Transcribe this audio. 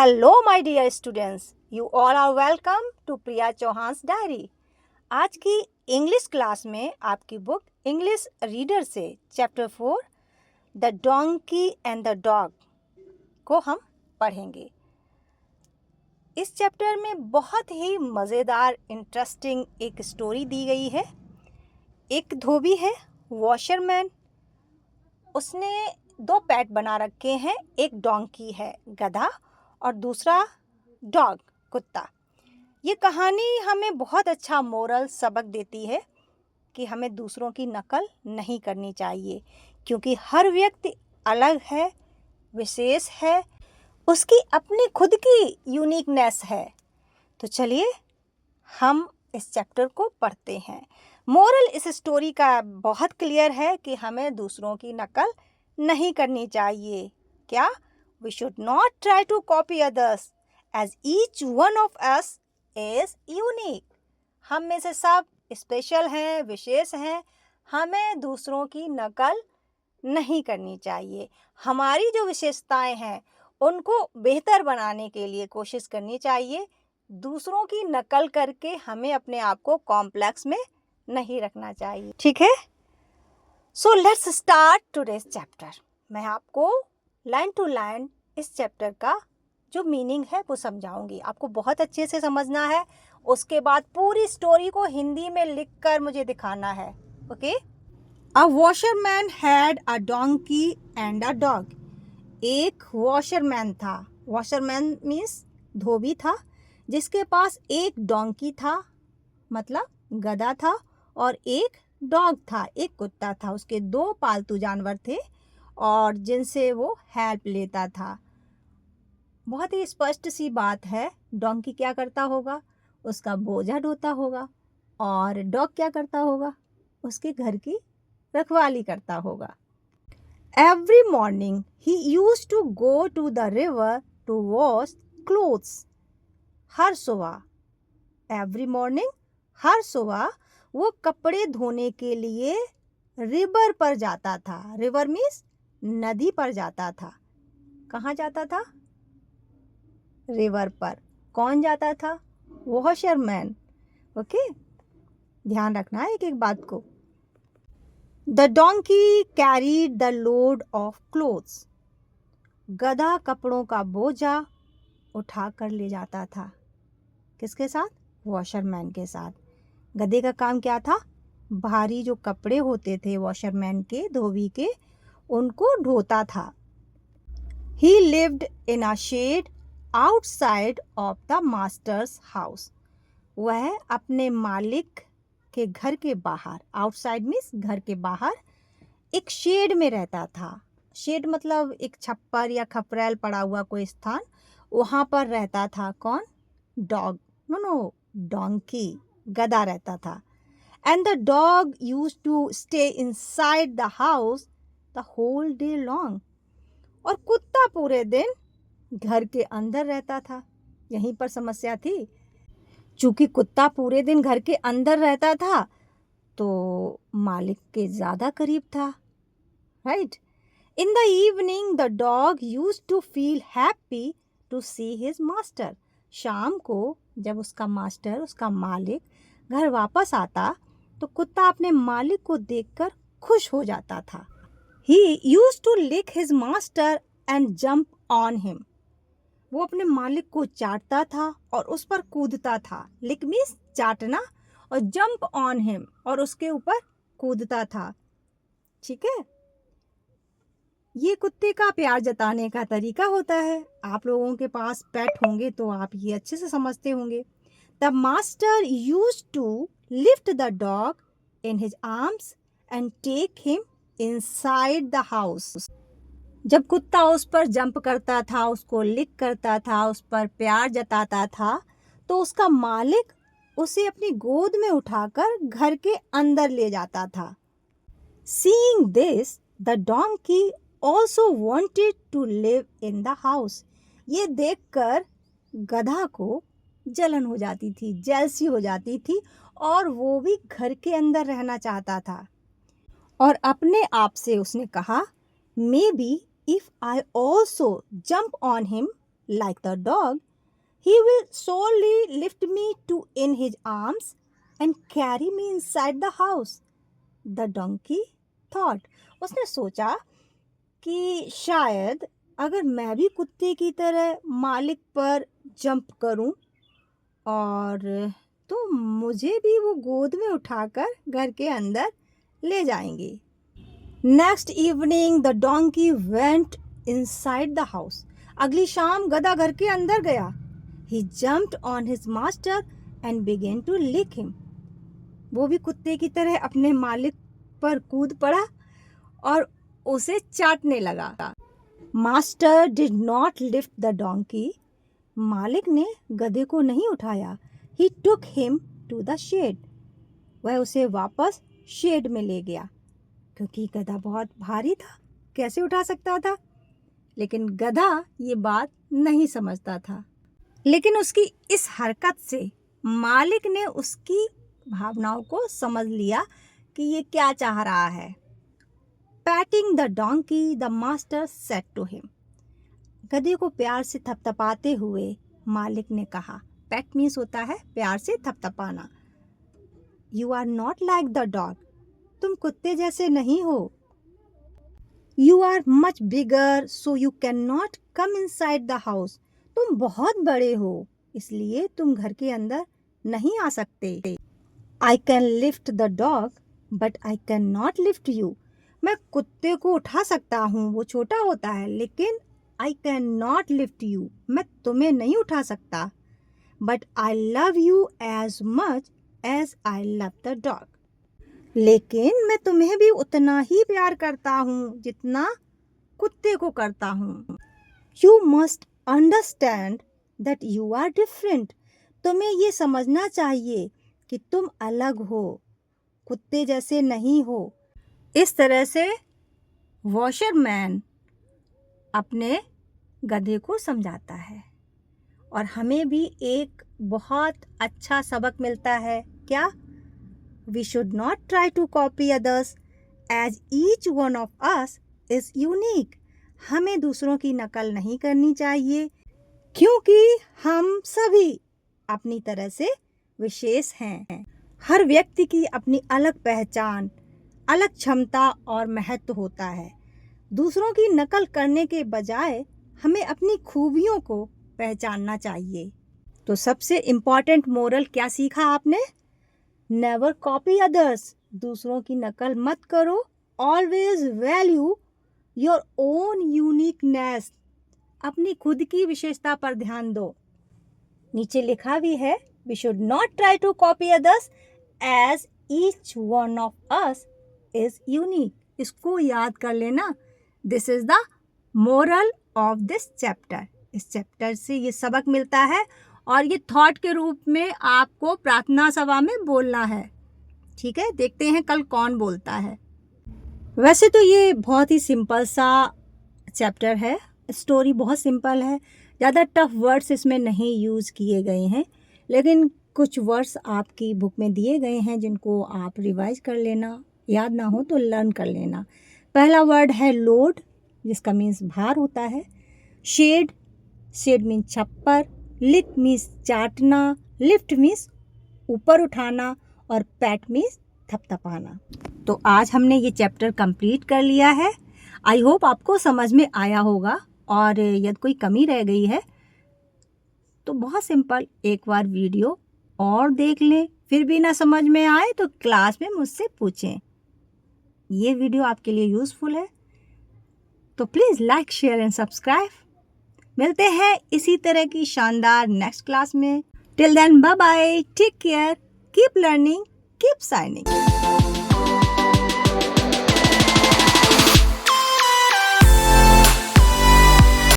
Hello my dear students, you all are welcome to Priya Chauhan's diary. आज की English class में आपकी बुक इंग्लिश रीडर से chapter 4 the donkey and the dog को हम पढ़ेंगे। इस चैप्टर में बहुत ही मज़ेदार इंटरेस्टिंग एक स्टोरी दी गई है। एक धोबी है, वॉशरमैन, उसने दो पेट बना रखे हैं। एक डोंकी है, गधा, और दूसरा डॉग, कुत्ता। ये कहानी हमें बहुत अच्छा मोरल सबक देती है कि हमें दूसरों की नकल नहीं करनी चाहिए, क्योंकि हर व्यक्ति अलग है, विशेष है, उसकी अपनी खुद की यूनिकनेस है। तो चलिए हम इस चैप्टर को पढ़ते हैं। मोरल इस स्टोरी का बहुत क्लियर है कि हमें दूसरों की नकल नहीं करनी चाहिए। क्या? We should not try to copy others as each one of us is unique. हम में से सब स्पेशल हैं, विशेष हैं। हमें दूसरों की नकल नहीं करनी चाहिए। हमारी जो विशेषताएं हैं उनको बेहतर बनाने के लिए कोशिश करनी चाहिए। दूसरों की नकल करके हमें अपने आप को कॉम्प्लेक्स में नहीं रखना चाहिए। ठीक है? So let's start today's chapter. मैं आपको लाइन टू लाइन इस चैप्टर का जो मीनिंग है वो समझाऊंगी। आपको बहुत अच्छे से समझना है। उसके बाद पूरी स्टोरी को हिंदी में लिखकर मुझे दिखाना है। Okay? A washerman had a donkey and a dog. एक वॉशरमैन था। वॉशरमैन मीन्स धोबी था, जिसके पास एक डोंकी था, मतलब गधा था, और एक डॉग था, एक कुत्ता था। उसके दो पालतू जानवर थे और जिनसे वो हेल्प लेता था। बहुत ही स्पष्ट सी बात है। डोंकी क्या करता होगा? उसका बोझा ढोता होगा। और डॉग क्या करता होगा? उसके घर की रखवाली करता होगा। Every morning he used to go to the river to wash clothes. हर सुबह, एवरी मॉर्निंग, हर सुबह वो कपड़े धोने के लिए रिवर पर जाता था। रिवर मीन्स नदी पर जाता था। कहाँ जाता था? रिवर पर। कौन जाता था? वॉशरमैन। ओके, ध्यान रखना है एक एक बात को। The donkey carried the load of clothes. गधा कपड़ों का बोझा उठा कर ले जाता था। किसके साथ? वॉशरमैन के साथ। गधे का काम क्या था? भारी जो कपड़े होते थे वॉशरमैन के, धोबी के, उनको ढोता था। He lived in a shed outside of the master's house. वह अपने मालिक के घर के बाहर, आउटसाइड मीन्स घर के बाहर, एक शेड में रहता था। शेड मतलब एक छप्पर या खपरेल पड़ा हुआ कोई स्थान, वहाँ पर रहता था। कौन? डॉग, नो, डोंकी, गधा रहता था। And the dog used to stay inside the house the whole day long. और कुत्ता पूरे दिन घर के अंदर रहता था। यहीं पर समस्या थी। चूंकि कुत्ता पूरे दिन घर के अंदर रहता था तो मालिक के ज़्यादा करीब था। Right? In the evening the dog used to feel happy to see his master. शाम को जब उसका मास्टर, उसका मालिक घर वापस आता तो कुत्ता अपने मालिक को देखकर खुश हो जाता था। He used to lick his master and jump on him. वो अपने मालिक को चाटता था और उस पर कूदता था। लिक मीन्स चाटना, और जंप ऑन हिम, और उसके ऊपर कूदता था। ठीक है? ये कुत्ते का प्यार जताने का तरीका होता है। आप लोगों के पास पेट होंगे तो आप ये अच्छे से समझते होंगे। The master used to lift the dog in his arms and take him inside the house. जब कुत्ता उस पर जंप करता था, उसको लिक करता था, उस पर प्यार जताता था, तो उसका मालिक उसे अपनी गोद में उठाकर घर के अंदर ले जाता था। Seeing this, the donkey also wanted to live in the house. ये देखकर गधा को जलन हो जाती थी, जेलसी हो जाती थी, और वो भी घर के अंदर रहना चाहता था। और अपने आप से उसने कहा, may be if I also jump on him like the dog, he will surely lift me in his arms and carry me inside the house. The donkey thought. उसने सोचा कि शायद अगर मैं भी कुत्ते की तरह मालिक पर जंप करूं और तो मुझे भी वो गोद में उठाकर घर के अंदर ले जाएंगे. Next evening the donkey went inside the house. अगली शाम गधा घर के अंदर गया. He jumped on his master and began to lick him. वो भी कुत्ते की तरह अपने मालिक पर कूद पड़ा और उसे चाटने लगा. Master did not lift the donkey. मालिक ने गधे को नहीं उठाया. He took him to the shed. वह उसे वापस शेड में ले गया क्योंकि गधा बहुत भारी था, कैसे उठा सकता था. लेकिन गधा ये बात नहीं समझता था. लेकिन उसकी इस हरकत से मालिक ने उसकी भावनाओं को समझ लिया कि ये क्या चाह रहा है. Patting the donkey the master said to him. गधे को प्यार से थपथपाते हुए मालिक ने कहा. पैट मीन्स होता है प्यार से थपथपाना. You are not like the dog. तुम कुत्ते जैसे नहीं हो. You are much bigger so you can not come inside the house. तुम बहुत बड़े हो इसलिए तुम घर के अंदर नहीं आ सकते. I can lift the dog but I can not lift you. मैं कुत्ते को उठा सकता हूँ, वो छोटा होता है, लेकिन I can not lift you, मैं तुम्हें नहीं उठा सकता. But I love you as much as I love the dog. लेकिन मैं तुम्हें भी उतना ही प्यार करता हूँ जितना कुत्ते को करता हूँ. You must understand that you are different. तुम्हें ये समझना चाहिए कि तुम अलग हो, कुत्ते जैसे नहीं हो. इस तरह से वॉशरमैन अपने गधे को समझाता है. और हमें भी एक बहुत अच्छा सबक मिलता है. क्या? We should not try to copy others as each one of us is unique. हमें दूसरों की नकल नहीं करनी चाहिए क्योंकि हम सभी अपनी तरह से विशेष हैं. हर व्यक्ति की अपनी अलग पहचान, अलग क्षमता और महत्व होता है. दूसरों की नकल करने के बजाय हमें अपनी खूबियों को पहचानना चाहिए. तो सबसे इम्पॉर्टेंट मोरल क्या सीखा आपने? Never copy others. दूसरों की नकल मत करो. Always value your own uniqueness. अपनी खुद की विशेषता पर ध्यान दो. नीचे लिखा भी है, we should not try to copy others as each one of us is unique. इसको याद कर लेना. This is the moral of this chapter. इस चैप्टर से ये सबक मिलता है और ये थॉट के रूप में आपको प्रार्थना सभा में बोलना है. ठीक है, देखते हैं कल कौन बोलता है. वैसे तो ये बहुत ही सिंपल सा चैप्टर है. स्टोरी बहुत सिंपल है. ज़्यादा टफ वर्ड्स इसमें नहीं यूज़ किए गए हैं, लेकिन कुछ वर्ड्स आपकी बुक में दिए गए हैं जिनको आप रिवाइज कर लेना. याद ना हो तो लर्न कर लेना. पहला वर्ड है लोड, जिसका मीन्स भार होता है. शेड, शेड मीन्स छप्पर. लिक मीन्स चाटना. लिफ्ट मीन्स ऊपर उठाना. और पैट मीन्स थपथपाना. तो आज हमने ये चैप्टर कंप्लीट कर लिया है. आई होप आपको समझ में आया होगा. और यदि कोई कमी रह गई है तो बहुत सिंपल, एक बार वीडियो और देख लें. फिर भी ना समझ में आए तो क्लास में मुझसे पूछें. ये वीडियो आपके लिए यूज़फुल है तो please like, share and subscribe. मिलते हैं इसी तरह की शानदार नेक्स्ट क्लास में. Till then bye bye. Take care. Keep learning. Keep signing.